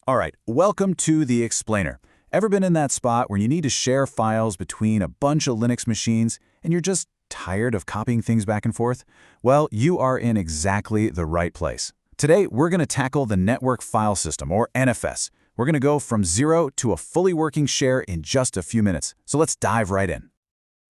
All right, welcome to the Explainer. Ever been in that spot where you need to share files between a bunch of Linux machines and you're just tired of copying things back and forth? Well, you are in exactly the right place. Today, we're going to tackle the network file system, or NFS. We're going to go from zero to a fully working share in just a few minutes. So let's dive right in.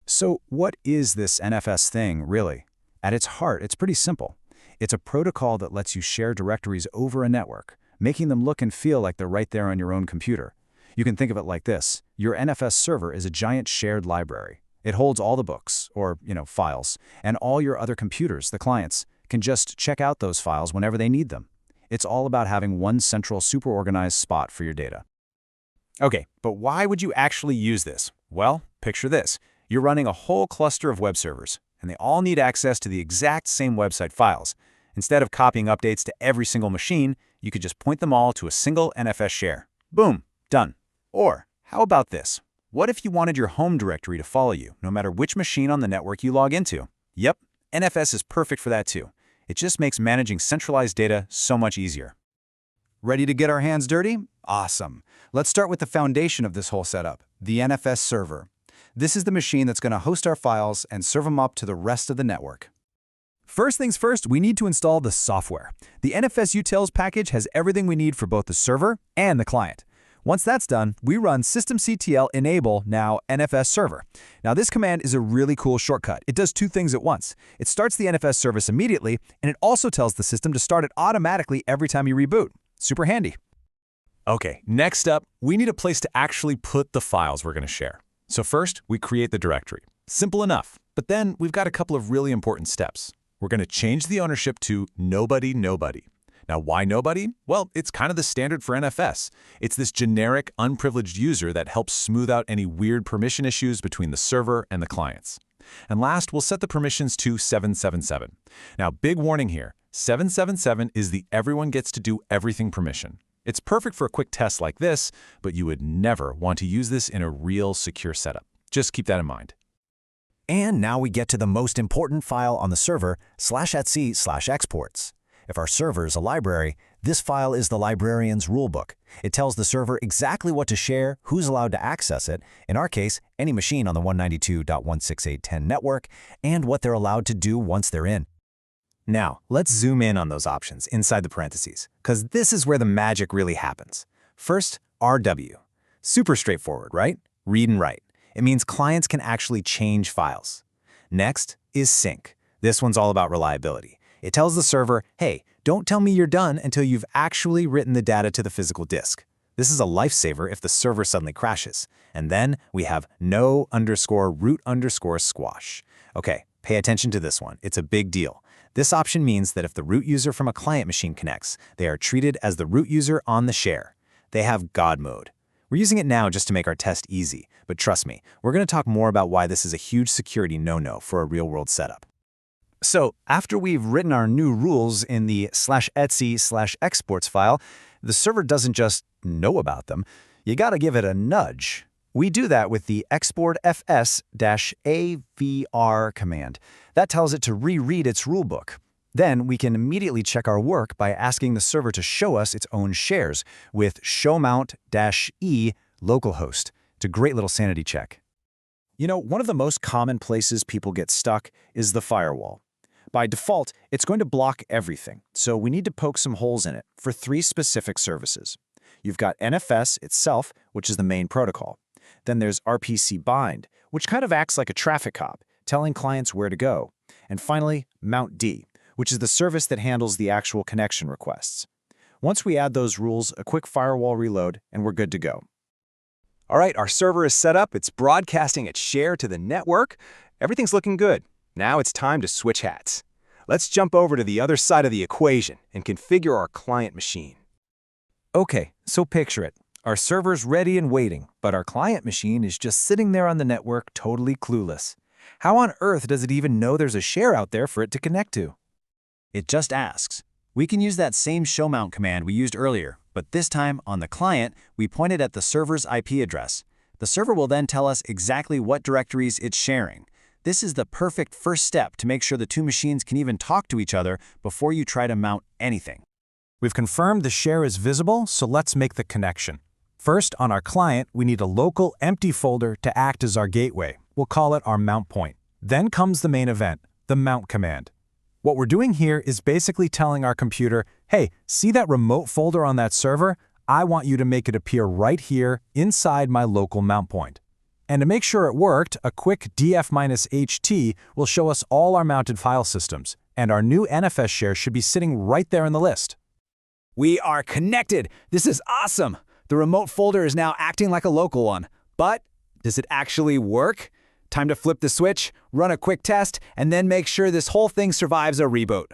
So what is this NFS thing, really? At its heart, it's pretty simple. It's a protocol that lets you share directories over a network, making them look and feel like they're right there on your own computer. You can think of it like this. Your NFS server is a giant shared library. It holds all the books, or, files, and all your other computers, the clients, can just check out those files whenever they need them. It's all about having one central, super-organized spot for your data. Okay, but why would you actually use this? Well, picture this. You're running a whole cluster of web servers, and they all need access to the exact same website files. Instead of copying updates to every single machine, you could just point them all to a single NFS share. Boom, done. Or, how about this? What if you wanted your home directory to follow you, no matter which machine on the network you log into? Yep, NFS is perfect for that too. It just makes managing centralized data so much easier. Ready to get our hands dirty? Awesome. Let's start with the foundation of this whole setup, the NFS server. This is the machine that's going to host our files and serve them up to the rest of the network. First things first, we need to install the software. The NFS utils package has everything we need for both the server and the client. Once that's done, we run systemctl enable now NFS server. Now this command is a really cool shortcut. It does two things at once. It starts the NFS service immediately, and it also tells the system to start it automatically every time you reboot. Super handy. Okay, next up, we need a place to actually put the files we're going to share. So first, we create the directory. Simple enough. But then we've got a couple of really important steps. We're going to change the ownership to nobody. Now, why nobody? Well, it's kind of the standard for NFS. It's this generic, unprivileged user that helps smooth out any weird permission issues between the server and the clients. And last, we'll set the permissions to 777. Now, big warning here. 777 is the everyone gets to do everything permission. It's perfect for a quick test like this, but you would never want to use this in a real secure setup. Just keep that in mind. And now we get to the most important file on the server, /etc/exports. If our server is a library, this file is the librarian's rulebook. It tells the server exactly what to share, who's allowed to access it, in our case, any machine on the 192.168.10 network, and what they're allowed to do once they're in. Now, let's zoom in on those options inside the parentheses, because this is where the magic really happens. First, RW. Super straightforward, right? Read and write. It means clients can actually change files. Next is sync. This one's all about reliability. It tells the server, hey, don't tell me you're done until you've actually written the data to the physical disk. This is a lifesaver if the server suddenly crashes. And then we have no_root_squash. Okay, pay attention to this one. It's a big deal. This option means that if the root user from a client machine connects, they are treated as the root user on the share. They have God mode. We're using it now just to make our test easy, but trust me, we're going to talk more about why this is a huge security no-no for a real-world setup. So after we've written our new rules in the /etc/exports file, the server doesn't just know about them. You got to give it a nudge. We do that with the exportfs-avr command. That tells it to reread its rulebook. Then we can immediately check our work by asking the server to show us its own shares with showmount-e localhost. It's a great little sanity check. One of the most common places people get stuck is the firewall. By default, it's going to block everything, so we need to poke some holes in it for three specific services. You've got NFS itself, which is the main protocol. Then there's RPC bind, which kind of acts like a traffic cop, telling clients where to go. And finally, Mount D, which is the service that handles the actual connection requests. Once we add those rules, a quick firewall reload, and we're good to go. All right, our server is set up. It's broadcasting its share to the network. Everything's looking good. Now it's time to switch hats. Let's jump over to the other side of the equation and configure our client machine. Okay, so picture it. Our server's ready and waiting, but our client machine is just sitting there on the network totally clueless. How on earth does it even know there's a share out there for it to connect to? It just asks. We can use that same showmount command we used earlier, but this time on the client, we point it at the server's IP address. The server will then tell us exactly what directories it's sharing. This is the perfect first step to make sure the two machines can even talk to each other before you try to mount anything. We've confirmed the share is visible, so let's make the connection. First, on our client, we need a local empty folder to act as our gateway. We'll call it our mount point. Then comes the main event, the mount command. What we're doing here is basically telling our computer, hey, see that remote folder on that server? I want you to make it appear right here inside my local mount point. And to make sure it worked, a quick df-ht will show us all our mounted file systems, and our new NFS share should be sitting right there in the list. We are connected. This is awesome. The remote folder is now acting like a local one. But does it actually work? Time to flip the switch, run a quick test, and then make sure this whole thing survives a reboot.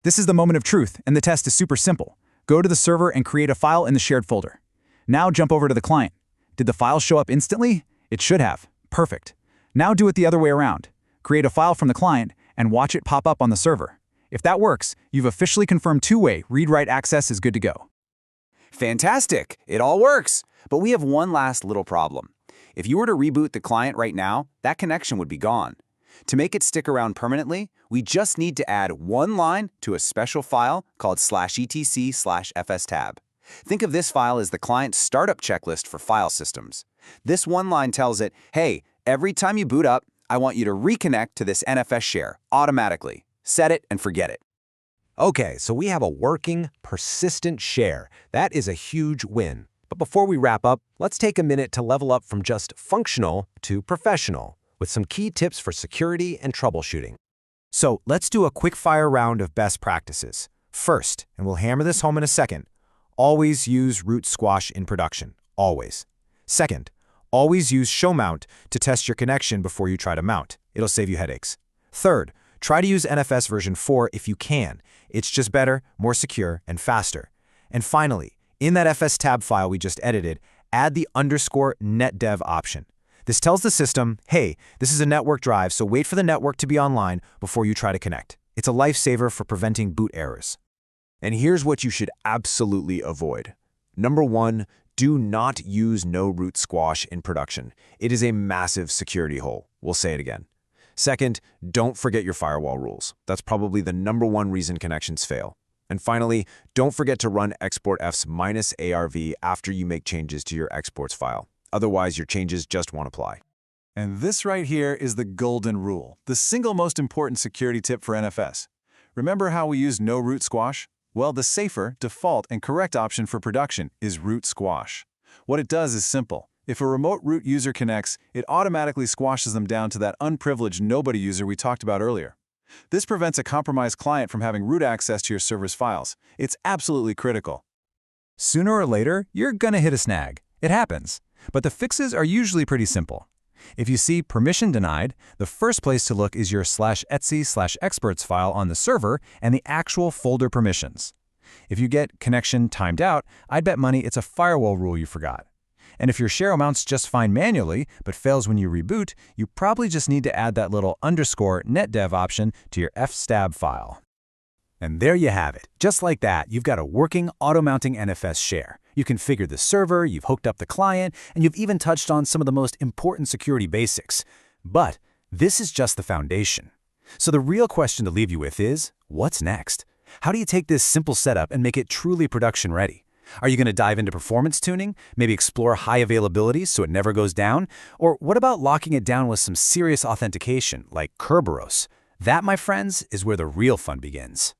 This is the moment of truth, and the test is super simple. Go to the server and create a file in the shared folder. Now jump over to the client. Did the file show up instantly? It should have. Perfect. Now do it the other way around. Create a file from the client and watch it pop up on the server. If that works, you've officially confirmed two-way read-write access is good to go. Fantastic! It all works! But we have one last little problem. If you were to reboot the client right now, that connection would be gone. To make it stick around permanently, we just need to add one line to a special file called /etc/fstab. Think of this file as the client's startup checklist for file systems. This one line tells it, hey, every time you boot up, I want you to reconnect to this NFS share automatically. Set it and forget it. Okay, so we have a working, persistent share. That is a huge win. But before we wrap up, let's take a minute to level up from just functional to professional with some key tips for security and troubleshooting. So let's do a quick-fire round of best practices. First, and we'll hammer this home in a second, always use root squash in production. Always. Second, always use show mount to test your connection before you try to mount. It'll save you headaches. Third, try to use NFS version 4 if you can. It's just better, more secure, and faster. And finally, in that fstab file we just edited, add the _netdev option. This tells the system, hey, this is a network drive, so wait for the network to be online before you try to connect. It's a lifesaver for preventing boot errors. And here's what you should absolutely avoid. Number 1, do not use no root squash in production. It is a massive security hole. We'll say it again. Second, don't forget your firewall rules. That's probably the number 1 reason connections fail. And finally, don't forget to run exportfs -arv after you make changes to your exports file. Otherwise, your changes just won't apply. And this right here is the golden rule, the single most important security tip for NFS. Remember how we use no root squash? Well, the safer, default, and correct option for production is root squash. What it does is simple. If a remote root user connects, it automatically squashes them down to that unprivileged nobody user we talked about earlier. This prevents a compromised client from having root access to your server's files. It's absolutely critical. Sooner or later, you're gonna hit a snag. It happens. But the fixes are usually pretty simple. If you see permission denied, the first place to look is your /etc/experts file on the server and the actual folder permissions. If you get connection timed out, I'd bet money it's a firewall rule you forgot. And if your share mounts just fine manually, but fails when you reboot, you probably just need to add that little _netdev option to your fstab file. And there you have it. Just like that, you've got a working auto-mounting NFS share. You configured the server, you've hooked up the client, and you've even touched on some of the most important security basics. But this is just the foundation. So the real question to leave you with is, what's next? How do you take this simple setup and make it truly production ready? Are you going to dive into performance tuning, maybe explore high availability so it never goes down? Or what about locking it down with some serious authentication like Kerberos? That, my friends, is where the real fun begins.